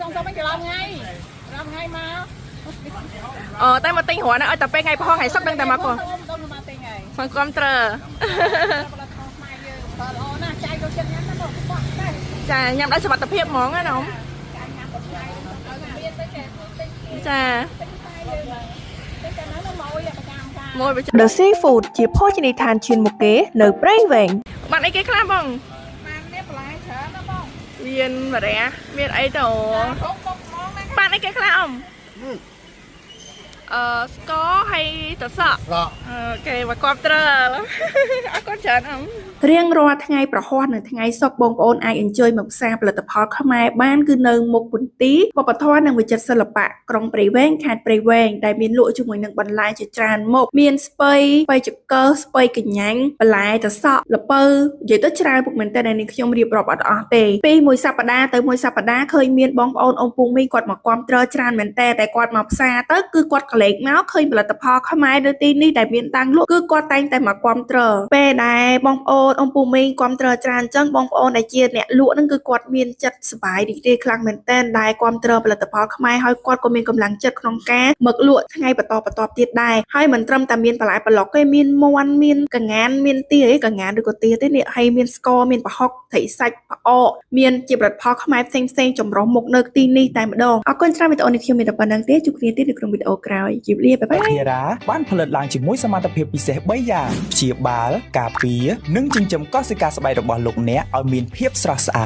trong số mấy cái làm ngay mà tay mà tinhหัวนะแต่เป็นไงพ่อไงสักดังแต่มาก่อนมันความเตอจ้ายังได้สวัสดิภาพมองนะน้องจ้า The Seafood ជាភោជនីយដ្ឋានឈានមុខគេនៅព្រៃវែង bạn ấy cáiខ្លះបងមានបារះមានអីទៅbạn ấy cáiខ្លះអមស្ករហើយទៅសក់គេមកគ្រប់ត្រអរគុណច្រើនអម រៀងរាល់ថ្ងៃប្រហ័សនិងថ្ងៃសុក្របងប្អូនអាច enjoy មកផ្សារផលិតផលខ្មែរបានគឺនៅមុខមន្ទីរវប្បធម៌និងវិចិត្រសិល្បៈក្រុងព្រៃវែងខេត្តព្រៃវែងដែលមានលក់ជាមួយនឹងបន្លែជាច្រើនមុខមានស្ពៃចង្កឹះស្ពៃកញ្ញាញ់បន្លែទៅសក់ល្ពៅនិយាយទៅច្រើនពុកមែនតើនេះខ្ញុំរៀបរាប់អត់អស់ទេពីមួយសប្តាហ៍ទៅមួយសប្តាហ៍ឃើញមានបងប្អូនអ៊ំពូមីងគាត់មកគាំទ្រច្រើនមែនតើតែគាត់មកផ្សារទៅគឺគាត់កលេចមកឃើញផលិតផលខ្មែរនៅទីនេះដែលមានតាំងលក់គឺគាត់តែងតែមកគាំទ្រពេលដែលបងប្អូនអ៊ំពូមីងគាំទ្រច្រើនអញ្ចឹងបងប្អូនដែលជាអ្នកលក់ហ្នឹងគឺគាត់មានចិត្តសប្បាយរីករាយខ្លាំងមែនតើដែលគាំទ្រផលិតផលខ្មែរហើយគាត់ក៏មានកម្លាំងចិត្តក្នុងការមកលក់ថ្ងៃបន្តទៀតដែរហើយមិនត្រឹមតែមានបន្លែប្លុកទេមានមាន់មានកងានមានទាកងានឬក៏ទាទេនេះហើយមានស្ករមានប្រហុកត្រីសាច់ផ្អកមានជាផលិតផលខ្មែរផ្សេងចម្រុះមុខនៅទីនេះតែម្ដងអរគុណច្រើនវីដេអូនេះខ្ញុំមានតែប៉ុណ្្នឹងទេជួបគ្នាទៀតនៅក្នុងវីដេអូក្រោយជម្រាបបាយធារាបានផលិតឡើងជាមួយសមត្ថភាពពិសេស3យ៉ាងព្យាបាលការពារនិងចិញ្ចឹមកោសិកាស្បែករបស់លោកអ្នកឲ្យមានភាពស្រស់ស្អាត